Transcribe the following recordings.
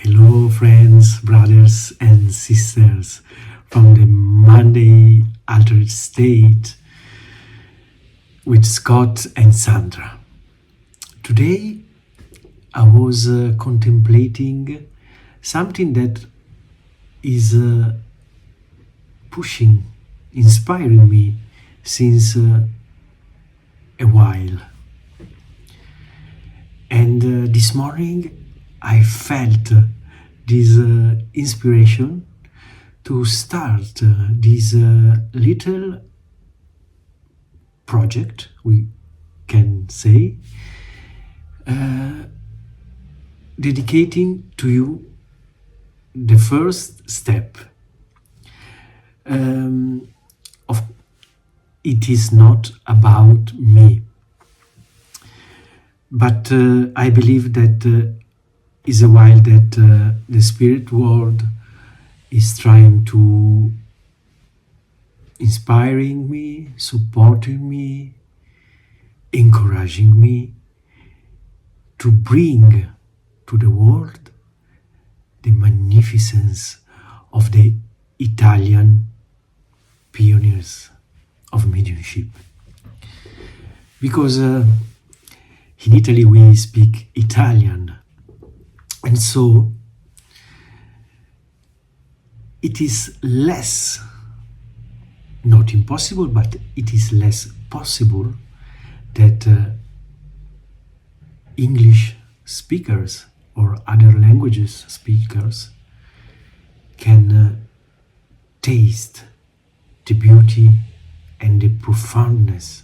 Hello, friends, brothers, and sisters from the Monday Altered State with Scott and Sandra. Today, I was contemplating something that is pushing, inspiring me since a while. And this morning, I felt this inspiration to start this little project, we can say, dedicating to you the first step. Of it is not about me, but I believe that is a while that the spirit world is trying to inspiring me, supporting me, encouraging me to bring to the world the magnificence of the Italian pioneers of mediumship. Because in Italy we speak Italian, and so it is less, not impossible, but it is less possible that English speakers or other languages speakers can taste the beauty and the profoundness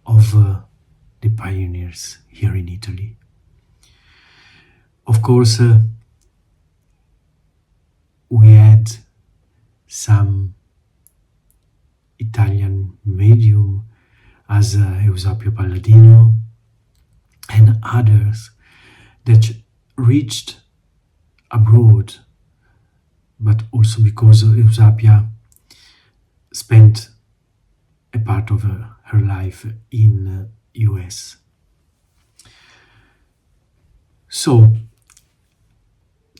of the pioneers here in Italy. Of course, we had some Italian medium as Eusapio Palladino and others that reached abroad, but also because Eusapia spent a part of her life in US. So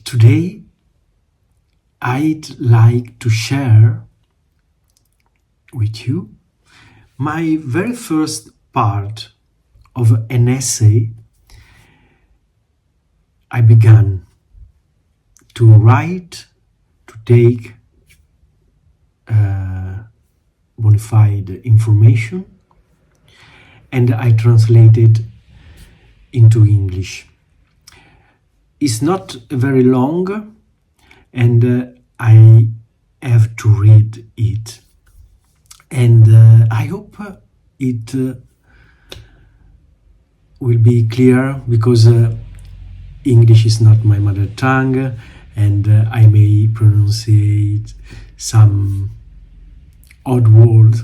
today I'd like to share with you my very first part of an essay I began to write, to take bona fide information, and I translated into English. It's not very long, and I have to read it. And I hope it will be clear, because English is not my mother tongue, and I may pronounce some odd word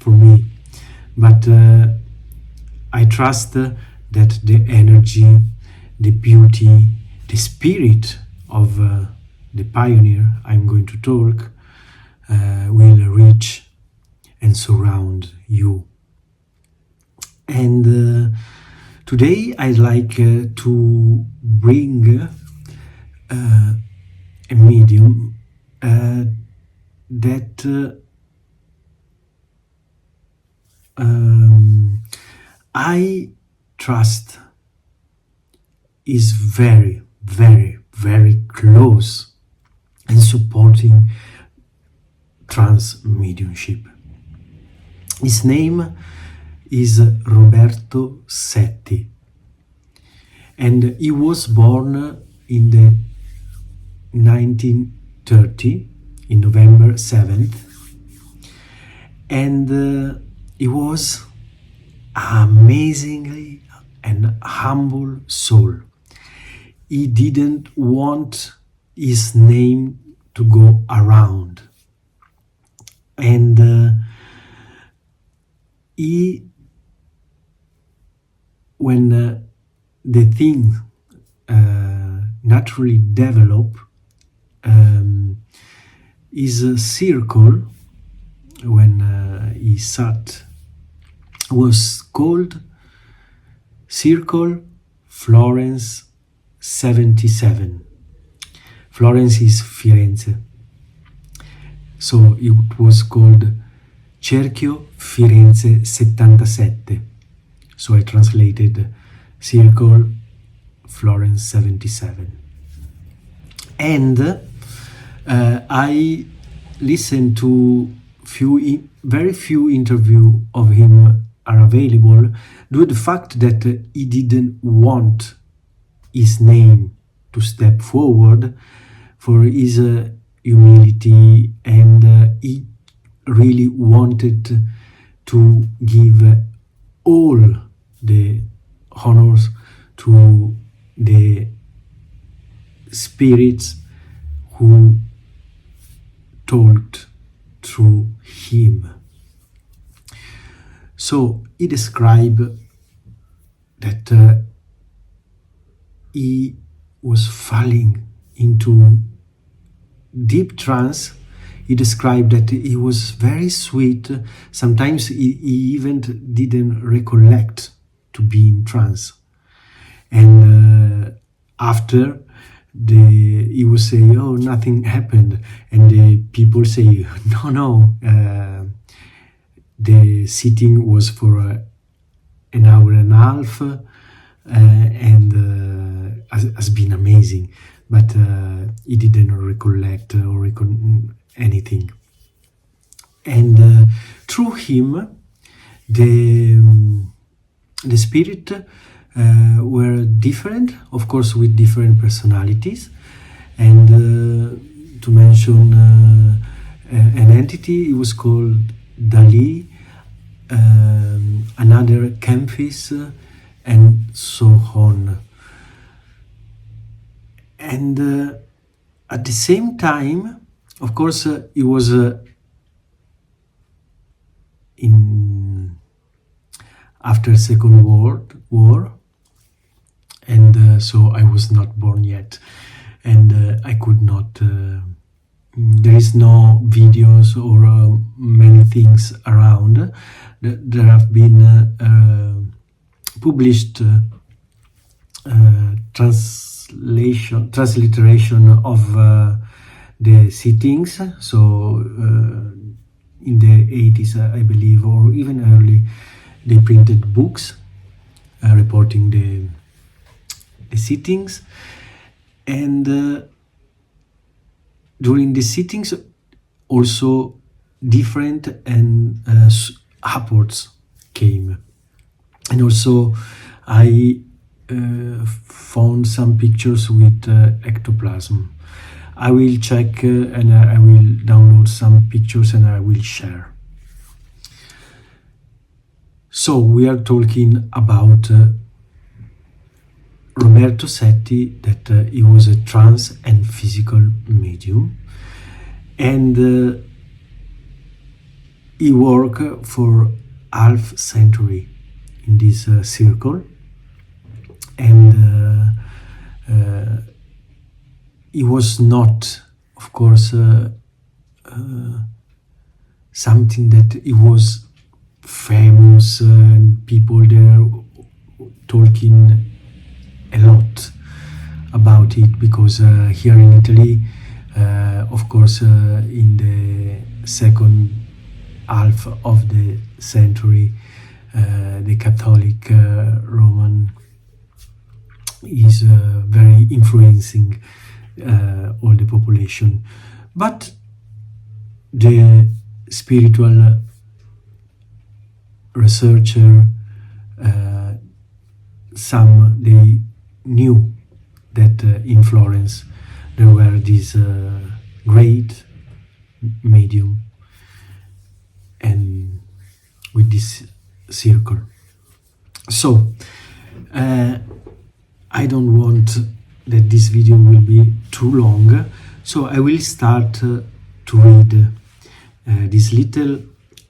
for me. But I trust that the energy, the beauty, the spirit of the pioneer I'm going to talk will reach and surround you. And today I'd like to bring a medium that I trust is very, very, very close and supporting trance mediumship. His name is Roberto Setti, and he was born in the 1930, in November 7th, and he was amazingly an humble soul. He didn't want his name to go around, and he, when the thing naturally develop, his circle, when he sat, was called Circle Florence 77. Florence is Firenze. So it was called Cerchio Firenze 77. So I translated Circle Florence 77. And I listened to very few interviews of him are available due to the fact that he didn't want his name to step forward for his humility, and he really wanted to give all the honors to the spirits who talked through him. So he described that he was falling into deep trance. He described that he was very sweet. Sometimes he even didn't recollect to be in trance. And after he would say, "Oh, nothing happened," and the people say, "No, the sitting was for an hour and a half, and has been amazing," but he didn't recollect or anything. And through him, the spirit were different, of course, with different personalities. And to mention an entity, it was called Dali, another Campus, and so on. And at the same time, of course, it was after Second World War, and so I was not born yet, and I could not. There is no videos or many things around. There have been published transliteration of the sittings. So in the 80s, I believe, or even early, they printed books reporting the sittings. And during the sittings, also different and upwards came. And also I found some pictures with ectoplasm. I will check and I will download some pictures and I will share. So we are talking about Roberto Setti, that he was a trance and physical medium, and he worked for half century in this circle, and he was not, of course, something that he was famous and people there talking a lot about it, because here in Italy, of course, in the second half of the century, the Catholic Roman is very influencing all the population. But the spiritual researcher, they knew that in Florence there were these great medium and with this circle. So I don't want that this video will be too long, so I will start to read this little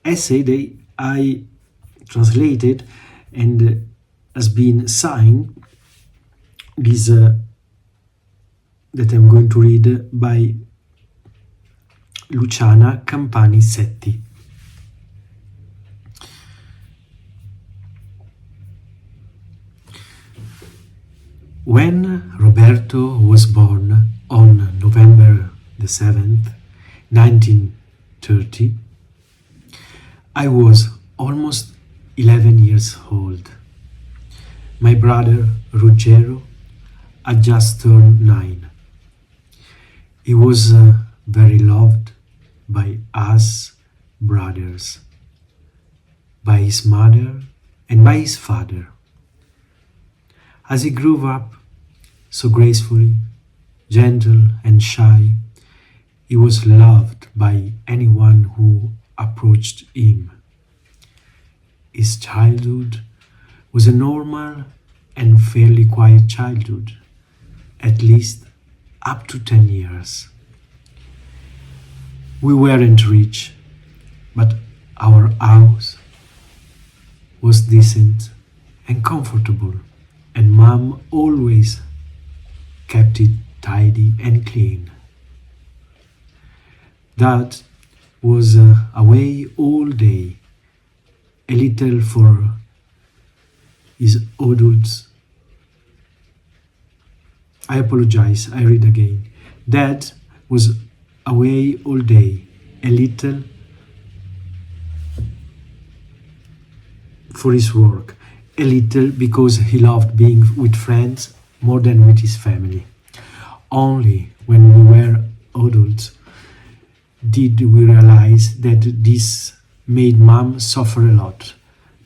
essay that I translated and has been signed. This that I'm going to read by Luciana Campani Setti. When Roberto was born on November the 7th, 1930, I was almost 11 years old. My brother Ruggero had just turned 9. He was very loved by us brothers, by his mother and by his father. As he grew up so gracefully, gentle and shy, he was loved by anyone who approached him. His childhood was a normal and fairly quiet childhood, at least up to 10 years. We weren't rich, but our house was decent and comfortable, and Mom always kept it tidy and clean. Dad was away all day, a little for his adults. I apologize, I read again. Dad was away all day, a little for his work, a little because he loved being with friends more than with his family. Only when we were adults did we realize that this made Mom suffer a lot.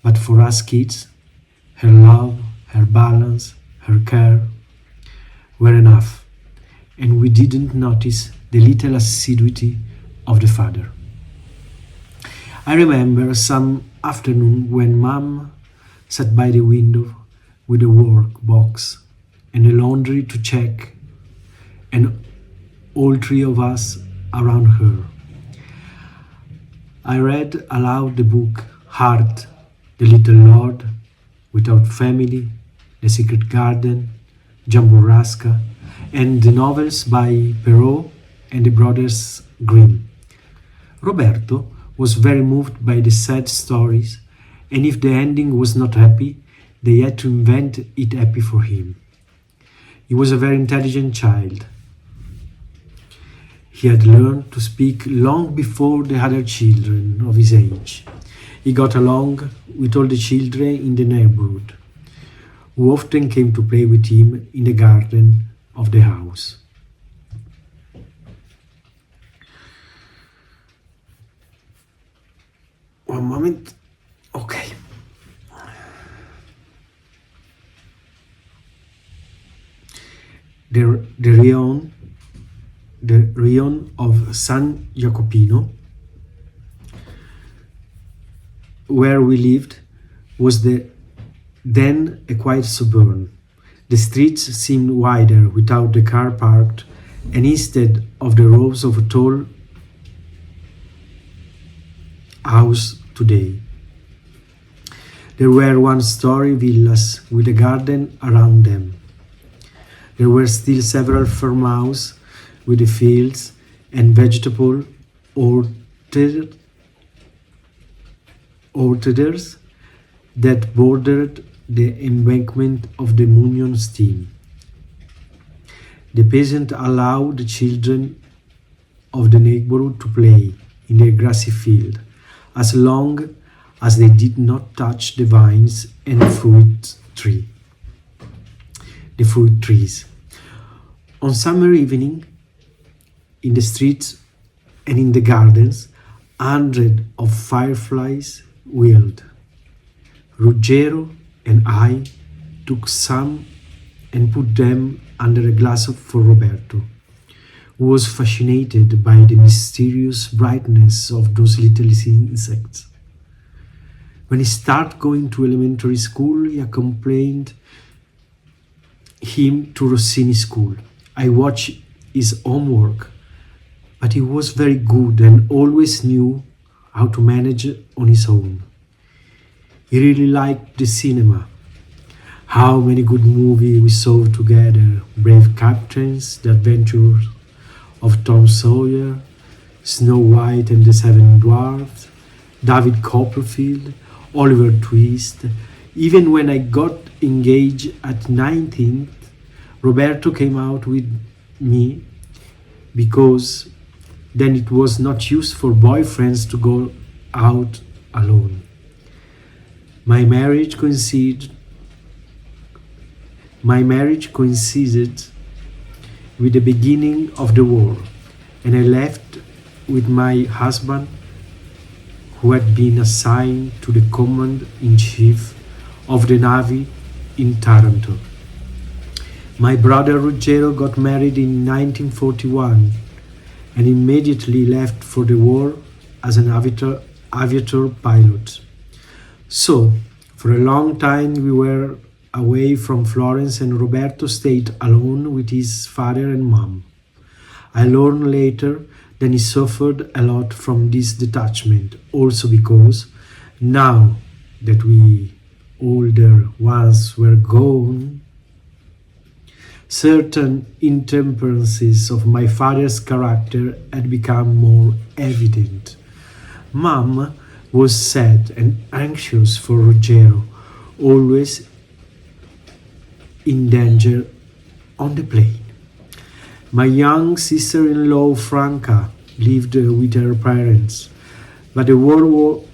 But for us kids, her love, her balance, her care were enough, and we didn't notice the little assiduity of the father. I remember some afternoon when Mom sat by the window with a work box and the laundry to check, and all three of us around her. I read aloud the book Heart, The Little Lord, Without Family, The Secret Garden, Jamborasca, and the novels by Perrault and the brothers Grimm. Roberto was very moved by the sad stories, and if the ending was not happy, they had to invent it happy for him. He was a very intelligent child. He had learned to speak long before the other children of his age. He got along with all the children in the neighborhood, who often came to play with him in the garden of the house. One moment. Okay. The rione of San Jacopino, where we lived, was then a quiet suburb. The streets seemed wider without the car parked, and instead of the rows of tall houses today, there were one-story villas with a garden around them. There were still several farmhouses with the fields and vegetable orchards that bordered the embankment of the Munion stream. The peasants allowed the children of the neighborhood to play in their grassy field, as long as they did not touch the vines and the fruit trees. On summer evening, in the streets and in the gardens, hundreds of fireflies wheeled. Ruggero and I took some and put them under a glass for Roberto, who was fascinated by the mysterious brightness of those little insects. When he started going to elementary school, I accompanied him to Rossini school. I watched his homework, but he was very good and always knew how to manage on his own. He really liked the cinema. How many good movies we saw together: Brave Captains, The Adventures of Tom Sawyer, Snow White and the Seven Dwarfs, David Copperfield, Oliver Twist. Even when I got engaged at 19, Roberto came out with me because then it was not used for boyfriends to go out alone. My marriage coincided my marriage coincided with the beginning of the war, and I left with my husband, who had been assigned to the command in chief of the Navy in Taranto. My brother Ruggero got married in 1941 and immediately left for the war as an aviator pilot. So, for a long time we were away from Florence, and Roberto stayed alone with his father and mom. I learned later that he suffered a lot from this detachment, also because now that we older ones were gone, certain intemperances of my father's character had become more evident. Mom was sad and anxious for Ruggero, always in danger on the plane. My young sister-in-law Franca lived with her parents, but the war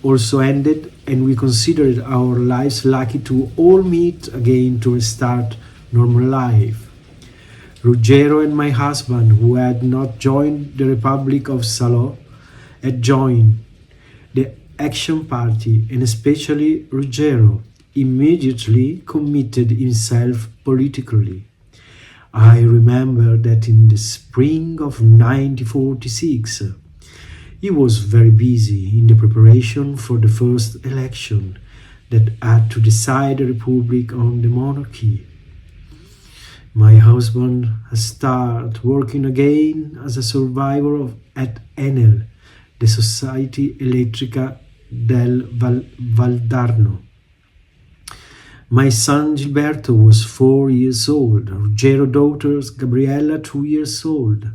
also ended, and we considered our lives lucky to all meet again to restart normal life. Ruggero and my husband, who had not joined the Republic of Salò, had joined the Action Party, and especially Ruggero immediately committed himself politically. I remember that in the spring of 1946, he was very busy in the preparation for the first election that had to decide the Republic on the monarchy. My husband has started working again as a survivor at Enel, the Society Elettrica del Valdarno. My son Gilberto was 4 years old, Ruggero's daughter Gabriella 2 years old.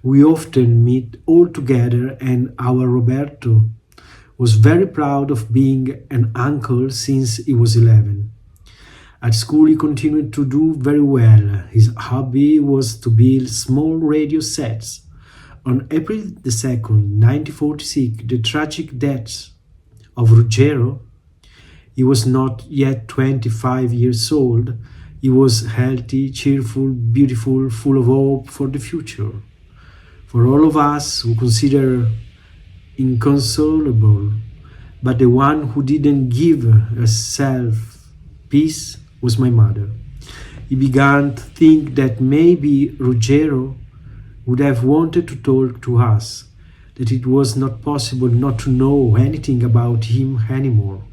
We often meet all together, and our Roberto was very proud of being an uncle since he was 11. At school he continued to do very well. His hobby was to build small radio sets. On April the 2nd, 1946, the tragic death of Ruggero. He was not yet 25 years old. He was healthy, cheerful, beautiful, full of hope for the future. For all of us who consider inconsolable, but the one who didn't give herself peace was my mother. He began to think that maybe Ruggero would have wanted to talk to us, that it was not possible not to know anything about him anymore.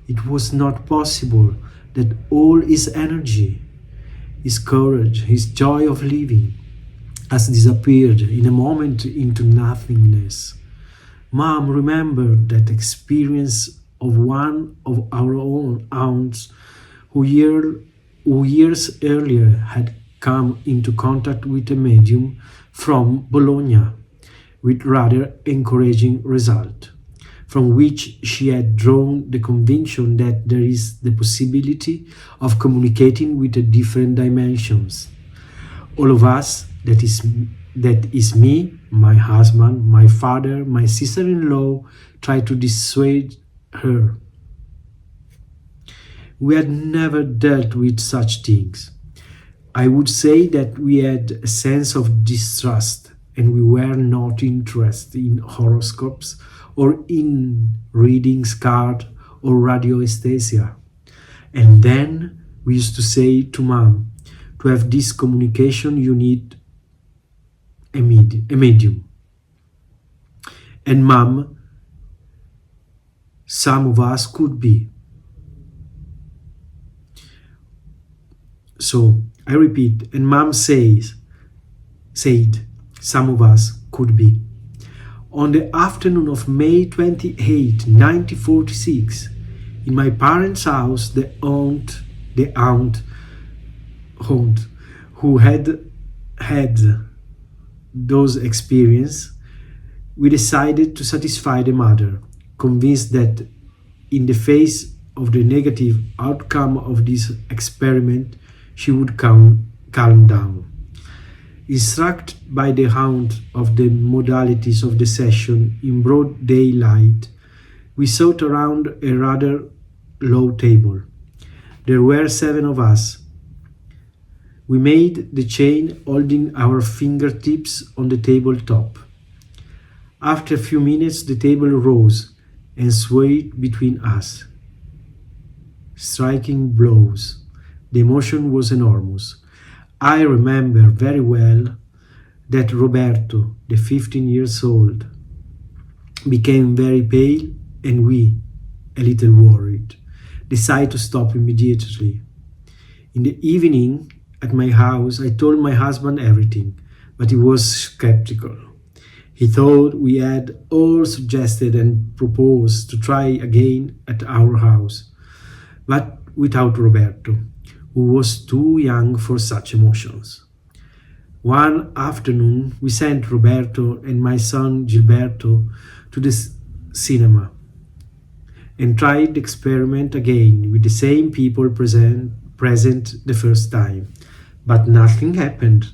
It was not possible that all his energy, his courage, his joy of living has disappeared in a moment into nothingness. Mom remembered that experience of one of our own aunts who years earlier had come into contact with a medium from Bologna with rather encouraging result, from which she had drawn the conviction that there is the possibility of communicating with the different dimensions. All of us, that is me, my husband, my father, my sister-in-law, tried to dissuade her. We had never dealt with such things. I would say that we had a sense of distrust, and we were not interested in horoscopes or in reading cards or radioesthesia. And then we used to say to Mom, to have this communication you need a medium. And Mom, some of us could be. So I repeat, and Mom said, some of us could be. On the afternoon of May 28, 1946, in my parents' house, the aunt who had those experiences, we decided to satisfy the mother, convinced that in the face of the negative outcome of this experiment, she would calm down. Instructed by the hound of the modalities of the session in broad daylight, we sat around a rather low table. There were 7 of us. We made the chain holding our fingertips on the tabletop. After a few minutes, the table rose and swayed between us, striking blows. The emotion was enormous. I remember very well that Roberto, the 15 years old, became very pale, and we, a little worried, decided to stop immediately. In the evening at my house, I told my husband everything, but he was skeptical. He thought we had all suggested and proposed to try again at our house, but without Roberto, who was too young for such emotions. One afternoon, we sent Roberto and my son Gilberto to the cinema and tried the experiment again with the same people present the first time. But nothing happened.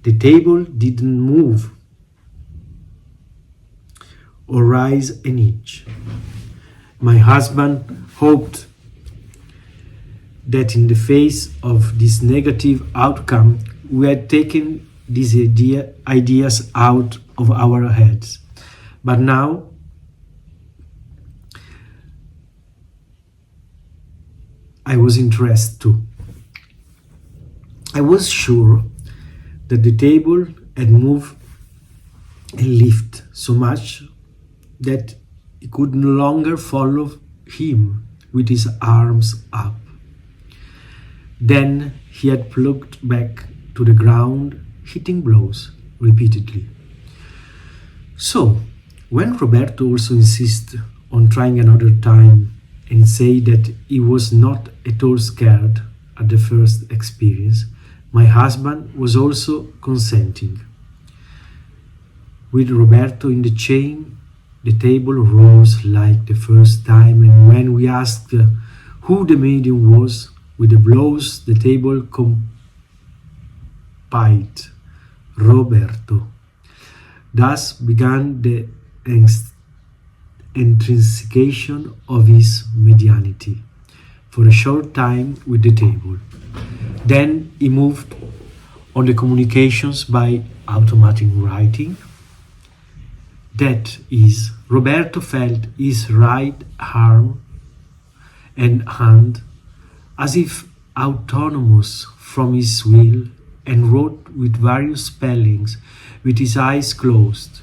The table didn't move or rise an inch. My husband hoped that in the face of this negative outcome, we had taken these ideas out of our heads. But now, I was interested too. I was sure that the table had moved and lifted so much that he could no longer follow him with his arms up. Then he had plugged back to the ground, hitting blows repeatedly. So, when Roberto also insisted on trying another time and said that he was not at all scared at the first experience, my husband was also consenting. With Roberto in the chain, the table rose like the first time, and when we asked who the medium was, with the blows the table complied. Roberto. Thus began the intrinsication of his medianity for a short time with the table. Then he moved on the communications by automatic writing. That is, Roberto felt his right arm and hand as if autonomous from his will, and wrote with various spellings with his eyes closed.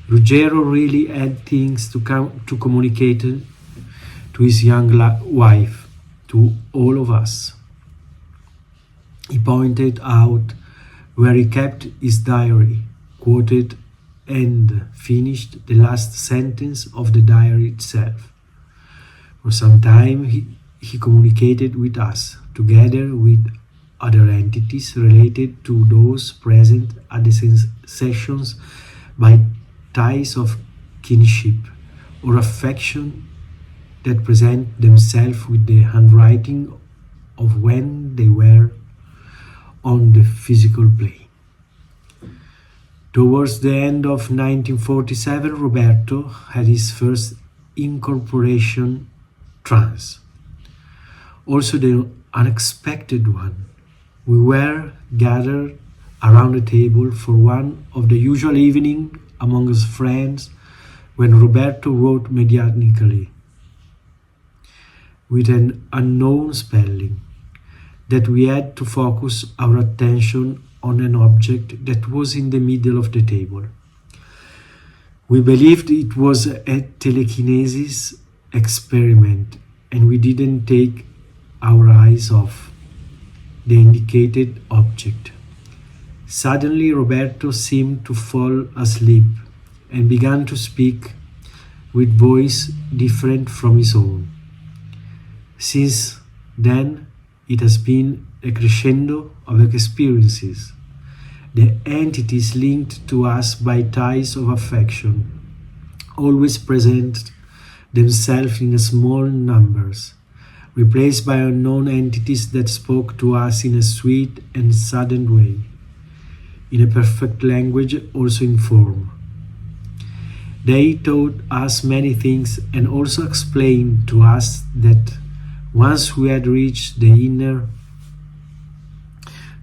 Ruggiero really had things to communicate to his young wife, to all of us. He pointed out where he kept his diary, quoted and finished the last sentence of the diary itself. For some time he communicated with us, together with other entities related to those present at the sessions by ties of kinship or affection that present themselves with the handwriting of when they were on the physical plane. Towards the end of 1947, Roberto had his first incorporation trance. Also the unexpected one. We were gathered around the table for one of the usual evenings among us friends when Roberto wrote mechanically, with an unknown spelling, that we had to focus our attention on an object that was in the middle of the table. We believed it was a telekinesis experiment, and we didn't take our eyes off the indicated object. Suddenly Roberto seemed to fall asleep and began to speak with voice different from his own. Since then, it has been a crescendo of experiences. The entities linked to us by ties of affection always present themselves in small numbers, replaced by unknown entities that spoke to us in a sweet and sudden way, in a perfect language, also in form. They taught us many things and also explained to us that once we had reached the inner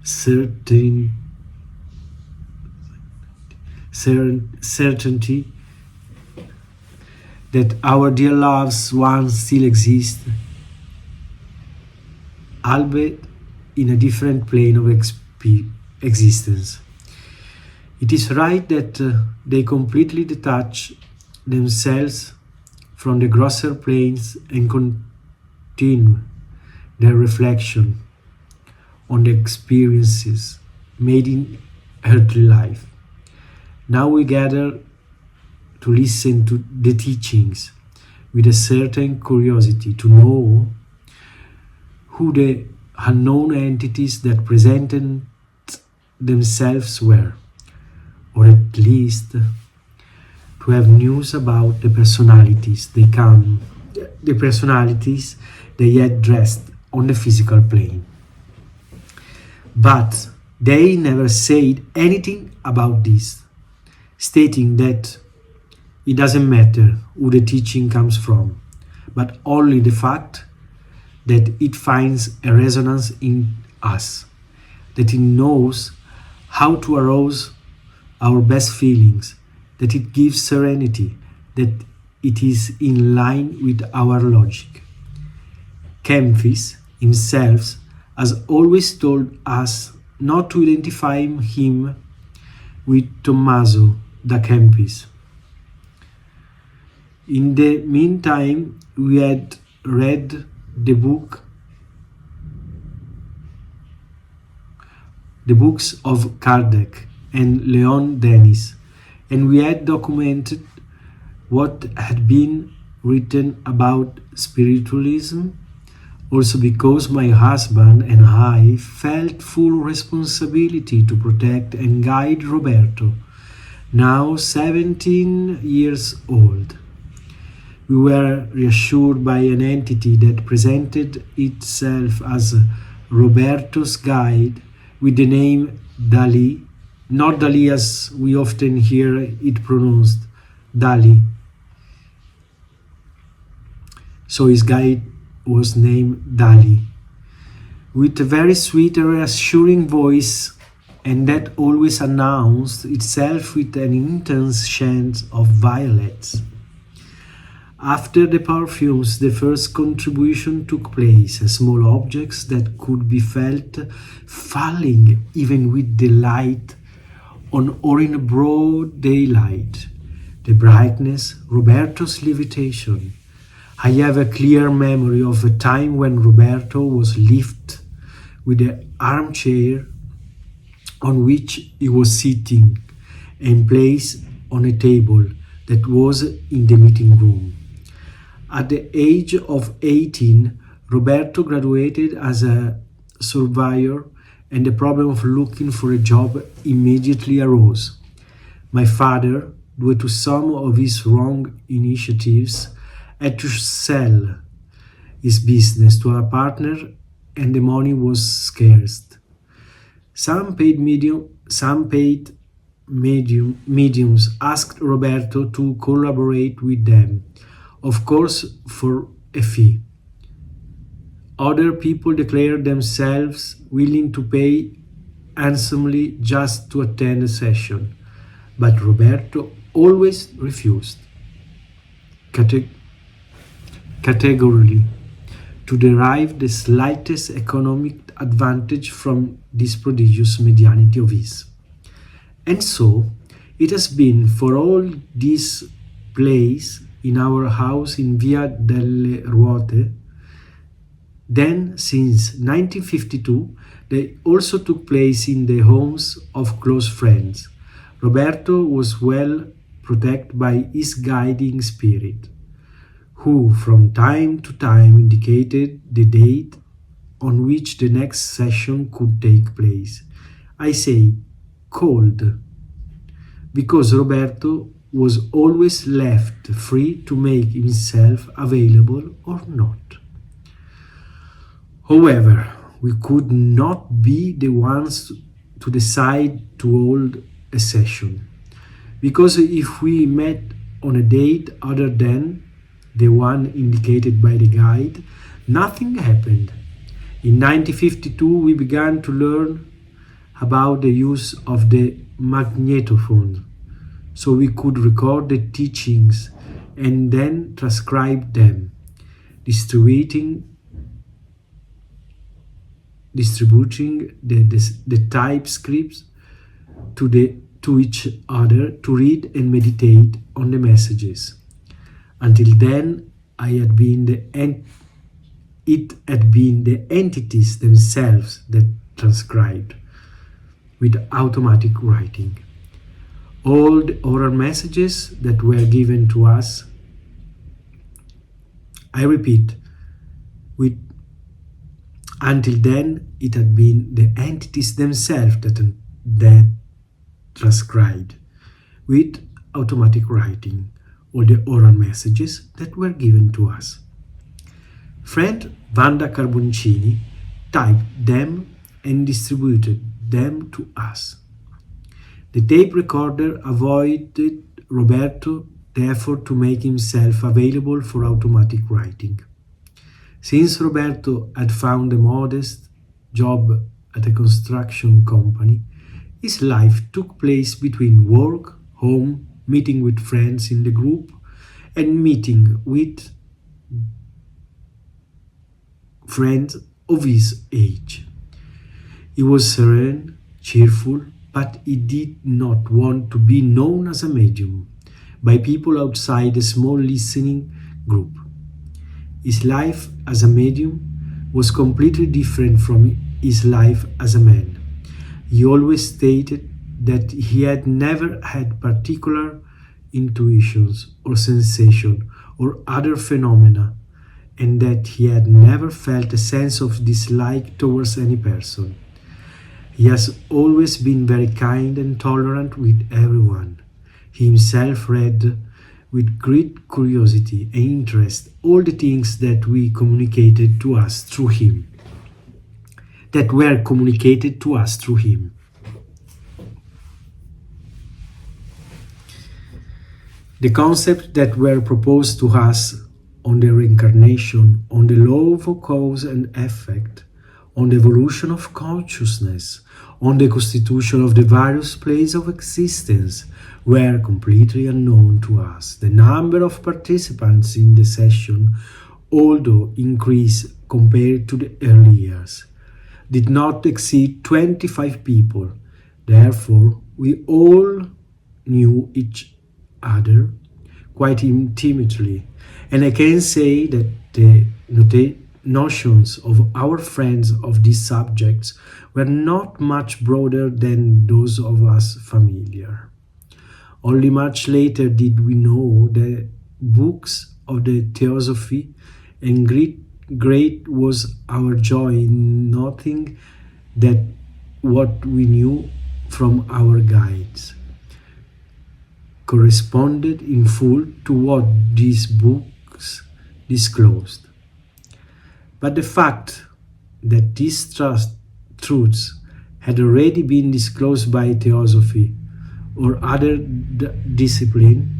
certainty that our dear loved ones still exist, albeit in a different plane of existence. It is right that they completely detach themselves from the grosser planes and continue their reflection on the experiences made in earthly life. Now we gather to listen to the teachings with a certain curiosity to know who the unknown entities that presented themselves were, or at least to have news about the personalities they had dressed on the physical plane. But they never said anything about this, stating that it doesn't matter who the teaching comes from, but only the fact that it finds a resonance in us, that it knows how to arouse our best feelings, that it gives serenity, that it is in line with our logic. Kempis himself has always told us not to identify him with Tommaso da Kempis. In the meantime, we had read the books of Kardec and Leon Denis, and we had documented what had been written about spiritualism, also because my husband and I felt full responsibility to protect and guide Roberto, now 17 years old. We were reassured by an entity that presented itself as Roberto's guide with the name Dali, not Dali as we often hear it pronounced, Dali. So his guide was named Dali, with a very sweet and reassuring voice, and that always announced itself with an intense scent of violets. After the perfumes, the first contribution took place, small objects that could be felt falling even with the light on or in broad daylight. The brightness, Roberto's levitation. I have a clear memory of a time when Roberto was lifted with the armchair on which he was sitting and placed on a table that was in the meeting room. At the age of 18, Roberto graduated as a surveyor, and the problem of looking for a job immediately arose. My father, due to some of his wrong initiatives, had to sell his business to a partner, and the money was scarce. Some paid mediums asked Roberto to collaborate with them, of course for a fee. Other people declared themselves willing to pay handsomely just to attend a session, but Roberto always refused, categorically, to derive the slightest economic advantage from this prodigious medianity of his. And so it has been for all these plays in our house in Via delle Ruote. Then, since 1952, they also took place in the homes of close friends. Roberto was well protected by his guiding spirit, who from time to time indicated the date on which the next session could take place. I say called, because Roberto was always left free to make himself available or not. However, we could not be the ones to decide to hold a session, because if we met on a date other than the one indicated by the guide, nothing happened. In 1952, we began to learn about the use of the magnetophone, so we could record the teachings and then transcribe them, distributing the type scripts to each other to read and meditate on the messages. Until then, it had been the entities themselves that transcribed with automatic writing. All the oral messages that were given to us, I repeat, until then it had been the entities themselves that transcribed with automatic writing all the oral messages that were given to us. Friend Vanda Carboncini typed them and distributed them to us. The tape recorder avoided Roberto the effort to make himself available for automatic writing. Since Roberto had found a modest job at a construction company, his life took place between work, home, meeting with friends in the group, and meeting with friends of his age. He was serene, cheerful, but he did not want to be known as a medium by people outside a small listening group. His life as a medium was completely different from his life as a man. He always stated that he had never had particular intuitions or sensation or other phenomena, and that he had never felt a sense of dislike towards any person. He has always been very kind and tolerant with everyone. He himself read with great curiosity and interest all the things that we communicated to us through him, that were communicated to us through him. The concepts that were proposed to us on the reincarnation, on the law of cause and effect, on the evolution of consciousness, on the constitution of the various planes of existence, were completely unknown to us. The number of participants in the session, although increased compared to the early years, did not exceed 25 people. Therefore, we all knew each other quite intimately, and I can say that the notions of our friends of these subjects were not much broader than those of us familiar. Only much later did we know the books of the theosophy, and great was our joy in noting that what we knew from our guides corresponded in full to what these books disclosed. But the fact that these truths had already been disclosed by theosophy or other discipline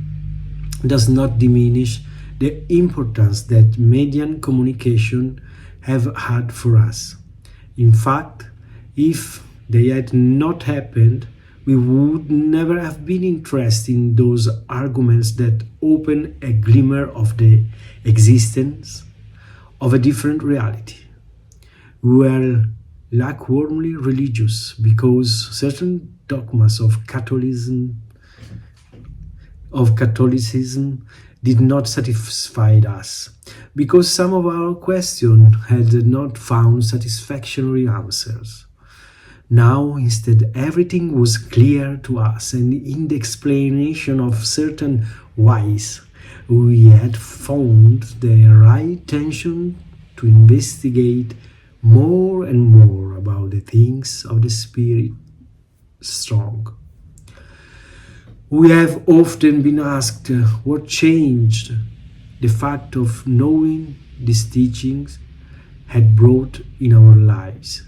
does not diminish the importance that median communication have had for us. In fact, if they had not happened, we would never have been interested in those arguments that open a glimmer of the existence of a different reality. We were lukewarmly religious because certain dogmas of Catholicism did not satisfy us, because some of our questions had not found satisfactory answers. Now, instead, everything was clear to us, and in the explanation of certain whys, we had found the right tension to investigate more and more about the things of the spirit strong. We have often been asked what changed. The fact of knowing these teachings had brought in our lives.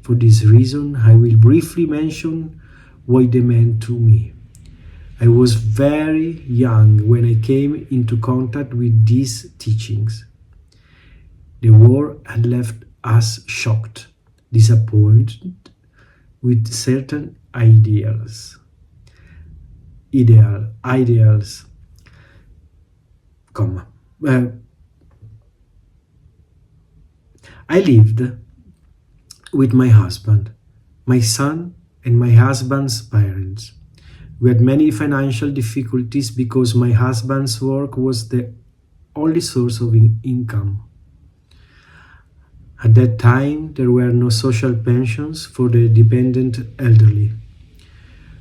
For this reason, I will briefly mention what they meant to me. I was very young when I came into contact with these teachings. The war had left us shocked, disappointed with certain ideals, comma. I lived with my husband, my son, and my husband's parents. We had many financial difficulties because my husband's work was the only source of income. At that time, there were no social pensions for the dependent elderly.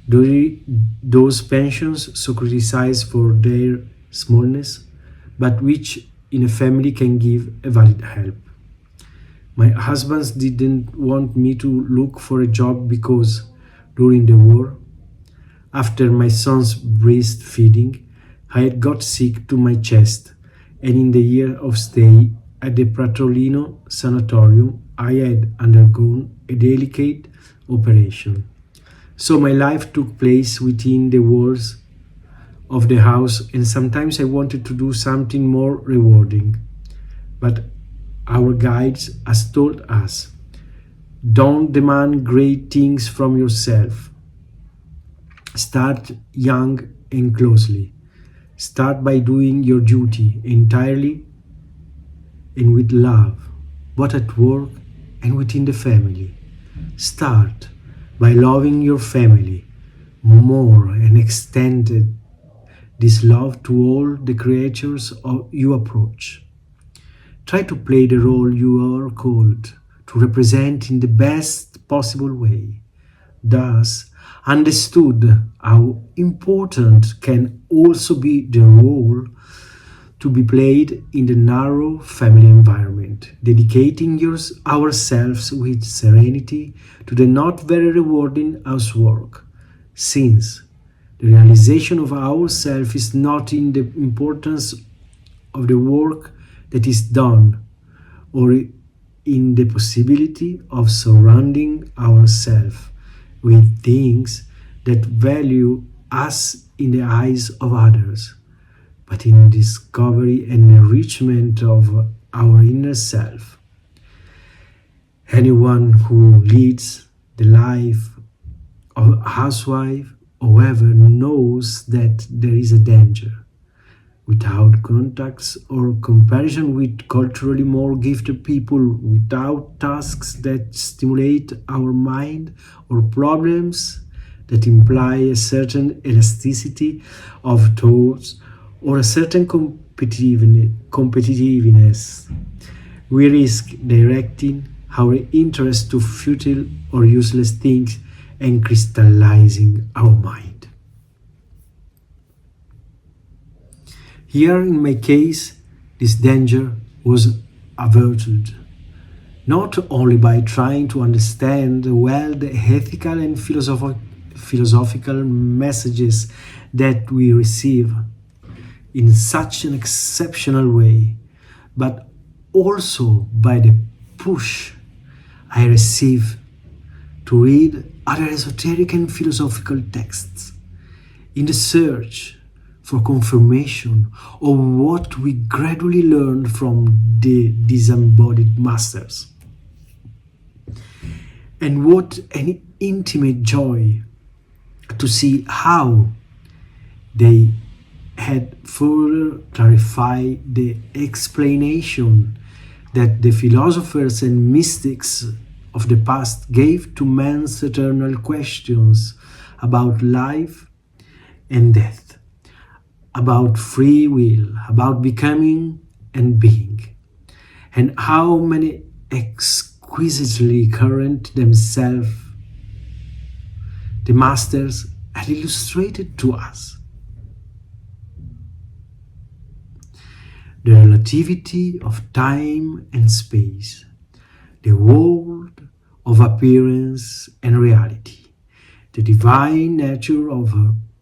Those pensions, so criticized for their smallness, but which in a family can give a valid help. My husband didn't want me to look for a job because during the war, after my son's breastfeeding, I had got sick to my chest, and in the year of stay at the Pratolino Sanatorium, I had undergone a delicate operation. So my life took place within the walls of the house, and sometimes I wanted to do something more rewarding. But our guides has told us, don't demand great things from yourself. Start young and closely. Start by doing your duty entirely and with love, both at work and within the family. Start by loving your family more and extend this love to all the creatures you approach. Try to play the role you are called to represent in the best possible way. Thus, understood how important can also be the role to be played in the narrow family environment, dedicating ourselves with serenity to the not very rewarding housework, since the realization of ourself is not in the importance of the work that is done, or in the possibility of surrounding ourselves with things that value us in the eyes of others, but in discovery and enrichment of our inner self. Anyone who leads the life of a housewife, however, knows that there is a danger. Without contacts or comparison with culturally more gifted people, without tasks that stimulate our mind or problems that imply a certain elasticity of thoughts or a certain competitiveness, we risk directing our interest to futile or useless things and crystallizing our mind. Here, in my case, this danger was averted, not only by trying to understand well the ethical and philosophical messages that we receive in such an exceptional way, but also by the push I receive to read other esoteric and philosophical texts in the search for confirmation of what we gradually learned from the disembodied masters. And what an intimate joy to see how they had further clarified the explanation that the philosophers and mystics of the past gave to man's eternal questions about life and death, about free will, about becoming and being, and how many exquisitely current themselves the masters had illustrated to us. The relativity of time and space, the world of appearance and reality, the divine nature of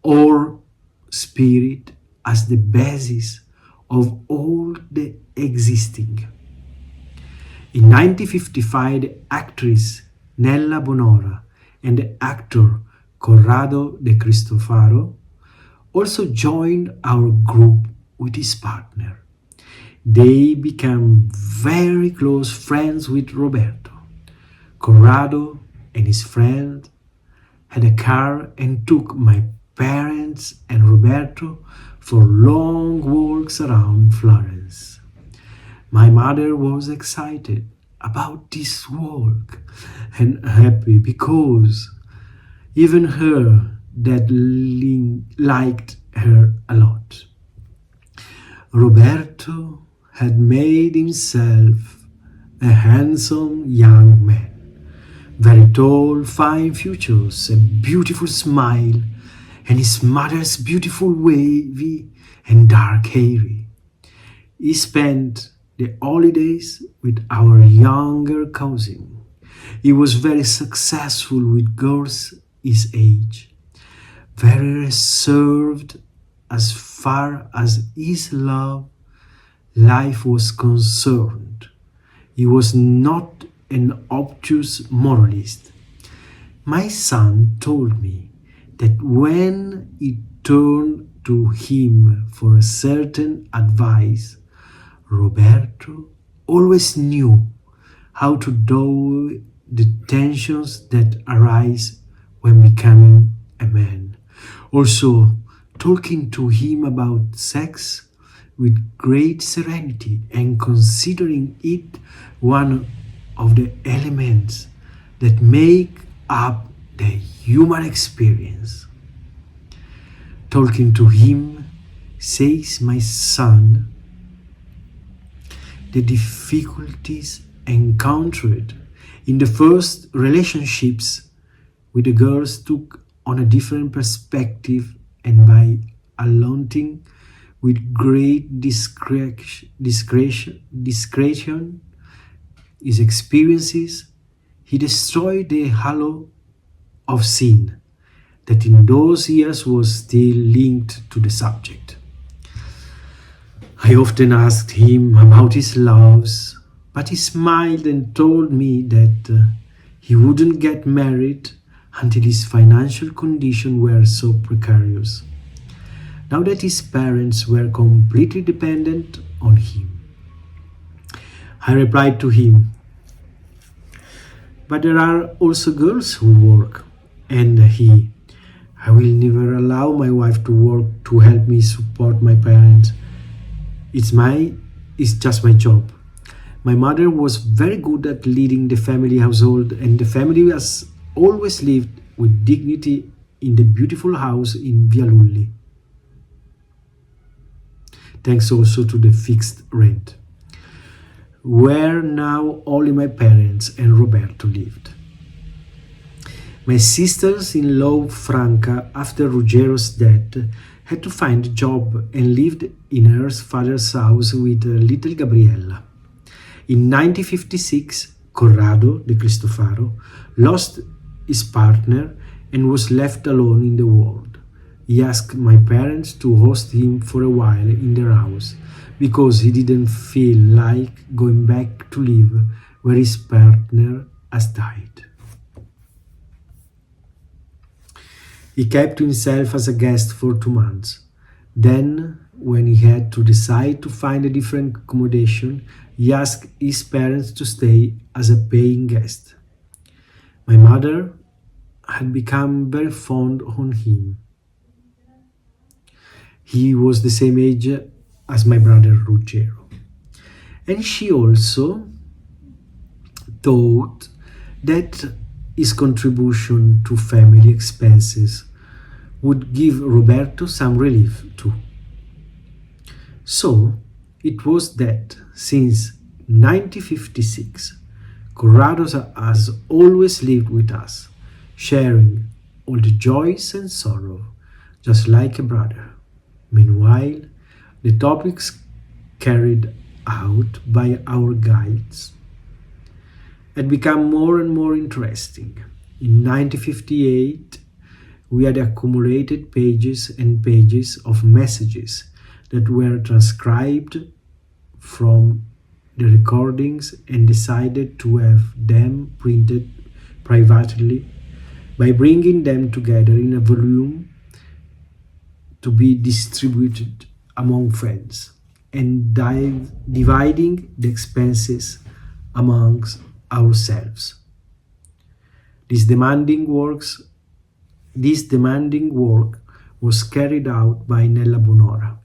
our spirit as the basis of all the existing. In 1955, the actress Nella Bonora and the actor Corrado de Cristofaro also joined our group with his partner. They became very close friends with Roberto. Corrado and his friend had a car and took my parents and Roberto for long walks around Florence. My mother was excited about this walk and happy because even her dad liked her a lot. Roberto had made himself a handsome young man. Very tall, fine features, a beautiful smile, and his mother's beautiful wavy and dark hair. He spent the holidays with our younger cousin. He was very successful with girls his age, very reserved as far as his love life was concerned. He was not an obtuse moralist. My son told me that when he turned to him for a certain advice, Roberto always knew how to do the tensions that arise when becoming a man. Also, talking to him about sex with great serenity and considering it one of the elements that make up the human experience. Talking to him, says my son, the difficulties encountered in the first relationships with the girls took on a different perspective, and by allowing with great discretion his experiences, he destroyed the halo of sin that in those years was still linked to the subject. I often asked him about his loves, but he smiled and told me that he wouldn't get married until his financial condition were so precarious, now that his parents were completely dependent on him. I replied to him, but there are also girls who work, and I will never allow my wife to work to help me support my parents. It's just my job. My mother was very good at leading the family household, and the family has always lived with dignity in the beautiful house in Via Lulli, thanks also to the fixed rent, where now only my parents and Roberto lived. My sisters-in-law Franca, after Ruggiero's death, had to find a job and lived in her father's house with little Gabriella. In 1956, Corrado de Cristofaro lost his partner and was left alone in the world. He asked my parents to host him for a while in their house because he didn't feel like going back to live where his partner has died. He kept himself as a guest for 2 months. Then, when he had to decide to find a different accommodation, he asked his parents to stay as a paying guest. My mother had become very fond of him. He was the same age as my brother Ruggiero. And she also thought that his contribution to family expenses would give Roberto some relief too. So it was that since 1956, Corrado has always lived with us, sharing all the joys and sorrow, just like a brother. Meanwhile, the topics carried out by our guides had become more and more interesting. In 1958, we had accumulated pages and pages of messages that were transcribed from the recordings and decided to have them printed privately by bringing them together in a volume to be distributed among friends and dividing the expenses amongst ourselves. This demanding work was carried out by Nella Bonora,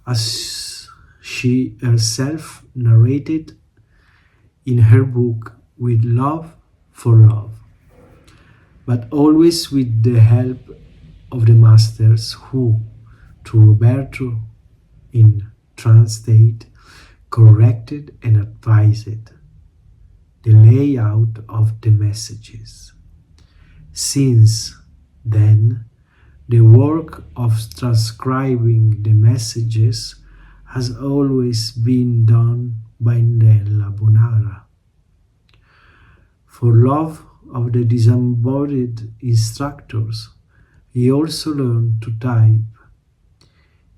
as she herself narrated in her book With Love for Love, but always with the help of the masters who, to Roberto in trance state, corrected and advised the layout of the messages. Since then, the work of transcribing the messages has always been done by Nella Bonara. For love of the disembodied instructors, he also learned to type.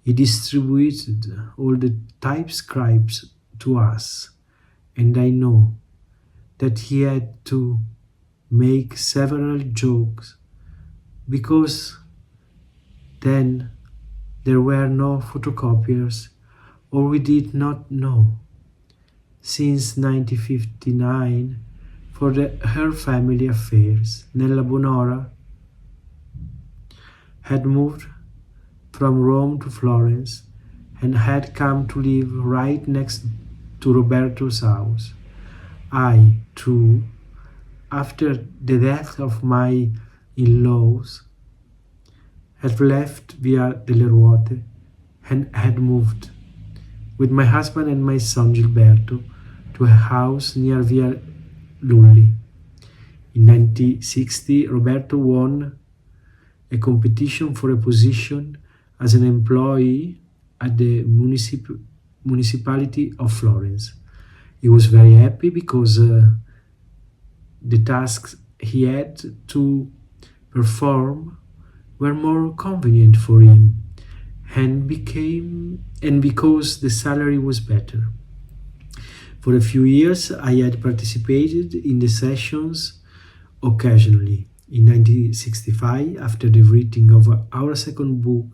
He distributed all the typescripts to us, and I know that he had to make several jokes because then there were no photocopiers, or we did not know. Since 1959, for her family affairs, Nella Bonora had moved from Rome to Florence and had come to live right next to Roberto's house. I, too, after the death of my in-laws, had left Via delle Ruote and had moved with my husband and my son Gilberto to a house near Via Lulli. In 1960, Roberto won a competition for a position as an employee at the municipality of Florence. He was very happy because the tasks he had to perform were more convenient for him and because the salary was better. For a few years I had participated in the sessions occasionally. In 1965, after the reading of our second book,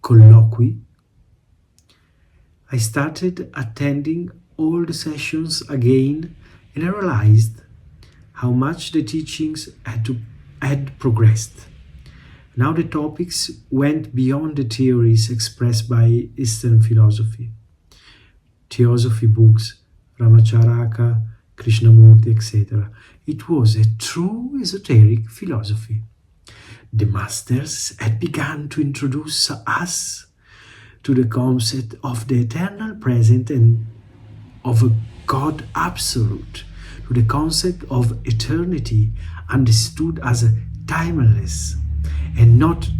Colloqui, I started attending all the sessions again, and I realized how much the teachings had progressed. Now the topics went beyond the theories expressed by Eastern philosophy. Theosophy books, Ramacharaka, Krishnamurti, etc. It was a true esoteric philosophy. The masters had begun to introduce us to the concept of the eternal present and of a God absolute, to the concept of eternity understood as timeless and not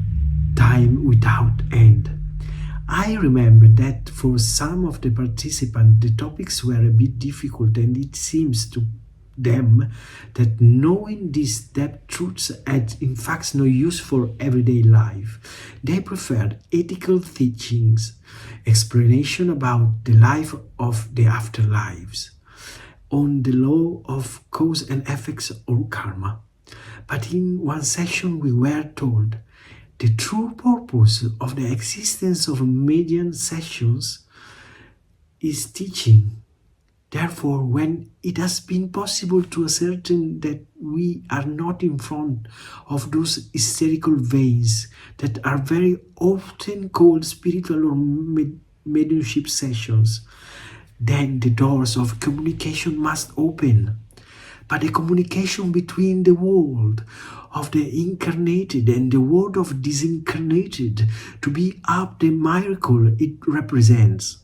time without end. I remember that for some of the participants the topics were a bit difficult, and it seems to them that knowing these depth truths had in fact no use for everyday life. They preferred ethical teachings, explanation about the life of the afterlives, on the law of cause and effects or karma. But in one session we were told the true purpose of the existence of median sessions is teaching. Therefore, when it has been possible to ascertain that we are not in front of those hysterical veins that are very often called spiritual or mediumship sessions, then the doors of communication must open. But the communication between the world of the incarnated and the world of disincarnated, to be up the miracle it represents,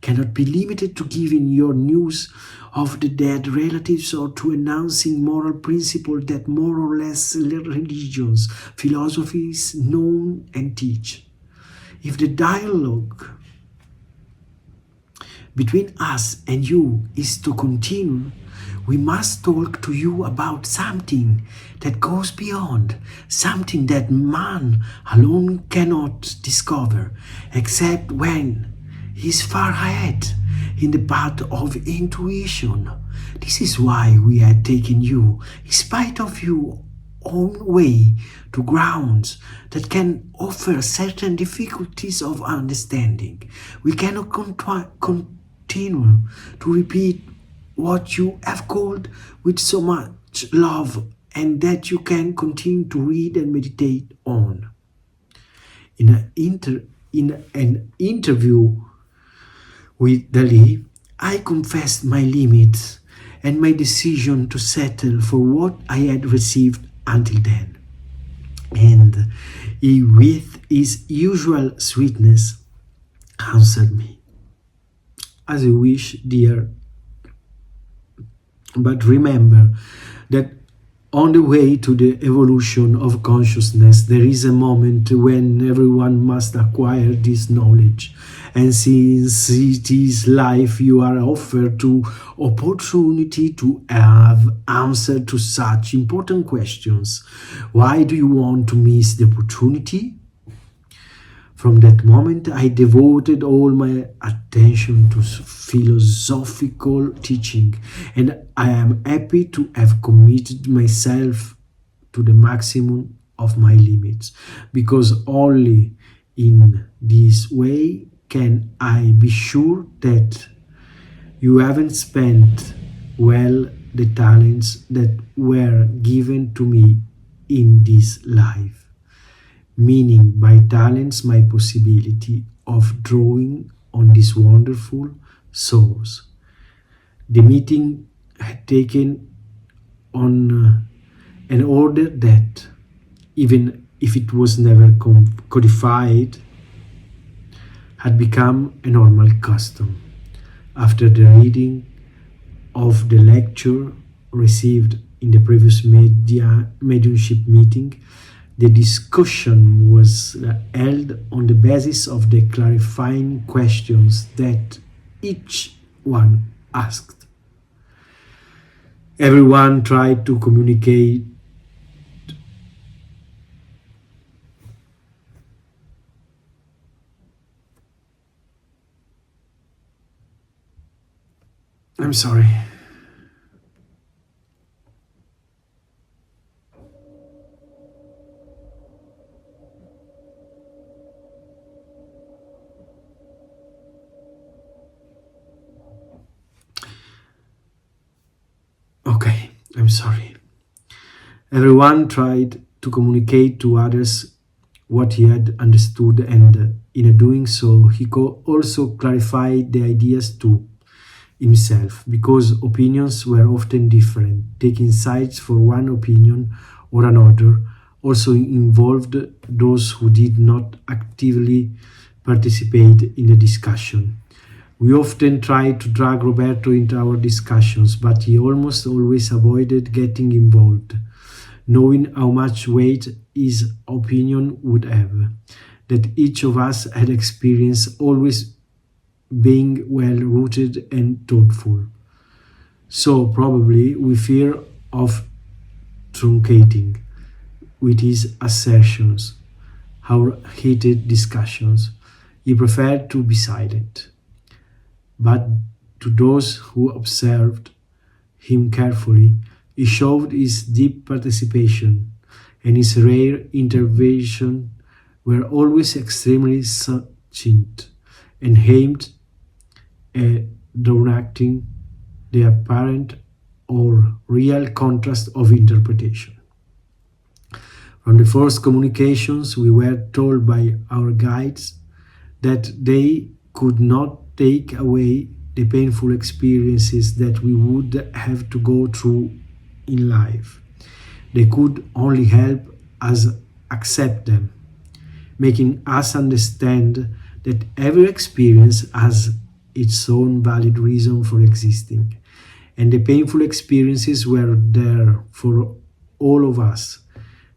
cannot be limited to giving your news of the dead relatives or to announcing moral principles that more or less religions, philosophies know and teach. If the dialogue between us and you is to continue, we must talk to you about something that goes beyond, something that man alone cannot discover, except when is far ahead in the path of intuition. This is why we are taking you, in spite of your own way, to grounds that can offer certain difficulties of understanding. We cannot continue to repeat what you have called with so much love and that you can continue to read and meditate on. In an interview with Dali, I confessed my limits and my decision to settle for what I had received until then. And he, with his usual sweetness, answered me, "As you wish, dear, but remember that on the way to the evolution of consciousness, there is a moment when everyone must acquire this knowledge. And since it is life, you are offered to opportunity to have answer to such important questions. Why do you want to miss the opportunity?" From that moment, I devoted all my attention to philosophical teaching, and I am happy to have committed myself to the maximum of my limits, because only in this way can I be sure that you haven't spent well the talents that were given to me in this life. Meaning by talents my possibility of drawing on these wonderful souls. The meeting had taken on an order that, even if it was never codified, had become a normal custom. After the reading of the lecture received in the previous mediumship meeting, the discussion was held on the basis of the clarifying questions that each one asked. Everyone tried to communicate I'm sorry. Okay, I'm sorry. Everyone tried to communicate to others what he had understood, and in doing so, he also clarified the ideas to himself, because opinions were often different. Taking sides for one opinion or another also involved those who did not actively participate in the discussion. We often tried to drag Roberto into our discussions, but he almost always avoided getting involved, knowing how much weight his opinion would have, that each of us had experienced always being well rooted and thoughtful. So probably we fear of truncating with his assertions our heated discussions. He preferred to be silent. But to those who observed him carefully, he showed his deep participation, and his rare intervention were always extremely succinct and aimed at directing the apparent or real contrast of interpretation. From the first communications, we were told by our guides that they could not take away the painful experiences that we would have to go through in life. They could only help us accept them, making us understand that every experience has its own valid reason for existing, and the painful experiences were there for all of us.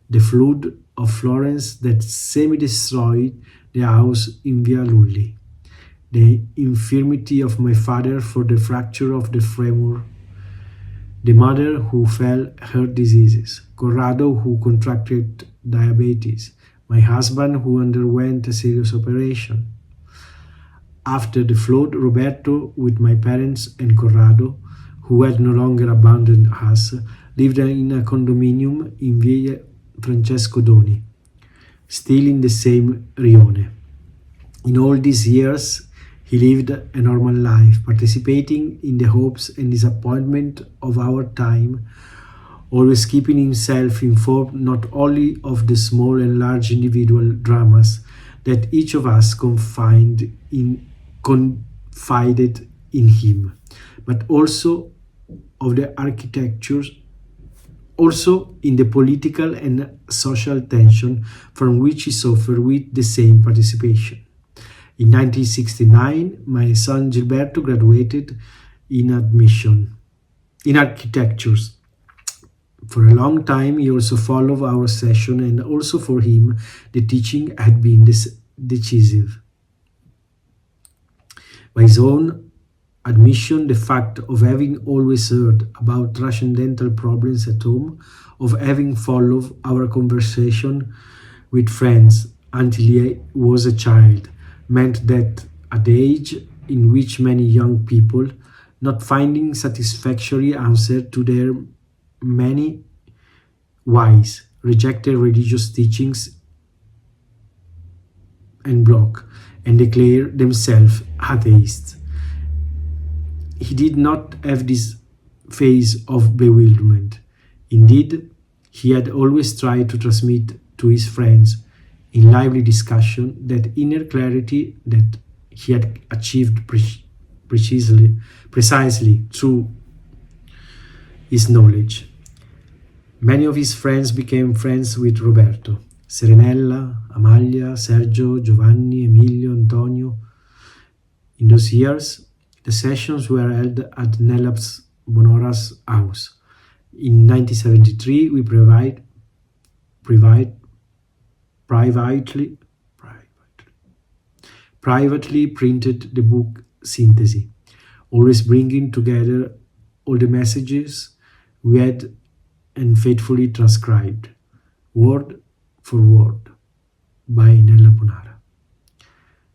The flood of Florence that semi-destroyed the house in Via Lulli, the infirmity of my father for the fracture of the femur, the mother who fell heart diseases, Corrado who contracted diabetes, my husband who underwent a serious operation. After the flood, Roberto, with my parents and Corrado, who had no longer abandoned us, lived in a condominium in Via Francesco Doni, still in the same rione. In all these years, he lived a normal life, participating in the hopes and disappointment of our time, always keeping himself informed not only of the small and large individual dramas that each of us confided in him, but also of the architectures, also in the political and social tension from which he suffered with the same participation. In 1969, my son Gilberto graduated in architectures. For a long time, he also followed our session, and also for him, the teaching had been decisive. By his own admission, the fact of having always heard about transcendental problems at home, of having followed our conversation with friends until he was a child, meant that at the age in which many young people, not finding satisfactory answer to their many whys, rejected religious teachings and block, and declare themselves atheists. He did not have this phase of bewilderment. Indeed, he had always tried to transmit to his friends in lively discussion that inner clarity that he had achieved precisely through his knowledge. Many of his friends became friends with Roberto: Serenella, Amalia, Sergio, Giovanni, Emilio, Antonio. In those years, the sessions were held at Nellab's Bonora's house. In 1973, we privately printed the book Synthesis, always bringing together all the messages we had and faithfully transcribed, word for word, by Nella Bonara.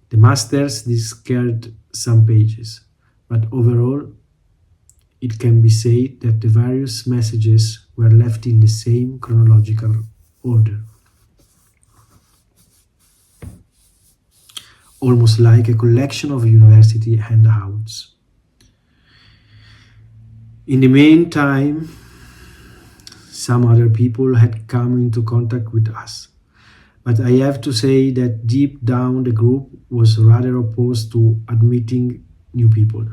The masters discarded some pages, but overall, it can be said that the various messages were left in the same chronological order, almost like a collection of university handouts. In the meantime, some other people had come into contact with us, but I have to say that deep down the group was rather opposed to admitting new people,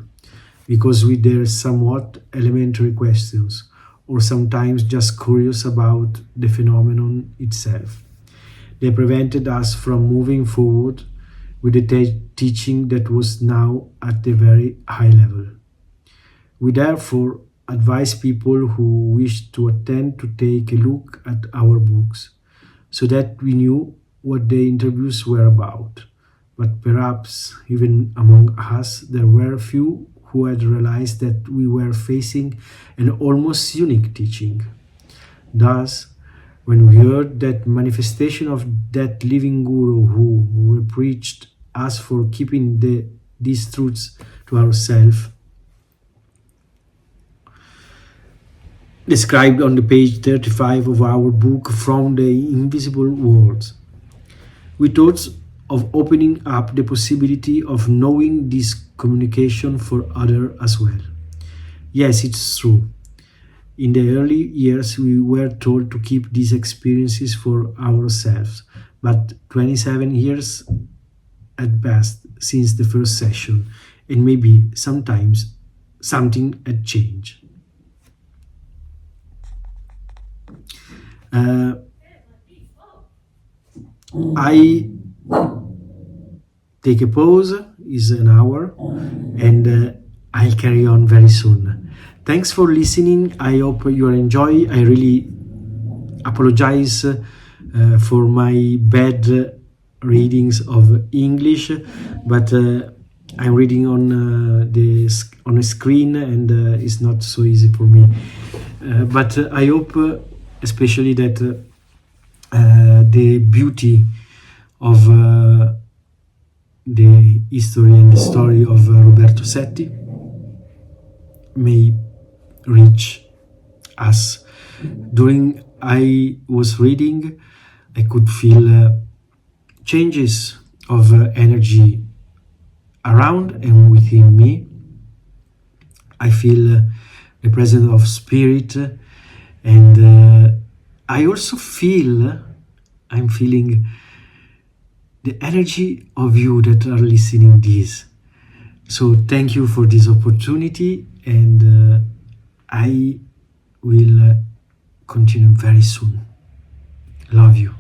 because with their somewhat elementary questions, or sometimes just curious about the phenomenon itself, they prevented us from moving forward with the teaching that was now at a very high level. We therefore advise people who wished to attend to take a look at our books, so that we knew what the interviews were about. But perhaps even among us there were few who had realized that we were facing an almost unique teaching. Thus, when we heard that manifestation of that living guru who reproached us for keeping these truths to ourselves, described on the page 35 of our book From the Invisible World, we thought of opening up the possibility of knowing this communication for others as well. Yes, it's true. In the early years, we were told to keep these experiences for ourselves, but 27 years at best since the first session, and maybe sometimes something had changed. I take a pause, is an hour, and I'll carry on very soon. Thanks for listening. I hope you enjoy. I really apologize for my bad readings of English, but I'm reading on a screen, and it's not so easy for me. But I hope, especially that the beauty of the history and the story of Roberto Setti may reach us. During I was reading, I could feel changes of energy around and within me. I feel the presence of spirit, and I also feel I'm feeling the energy of you that are listening this. So thank you for this opportunity, and I will continue very soon. Love you.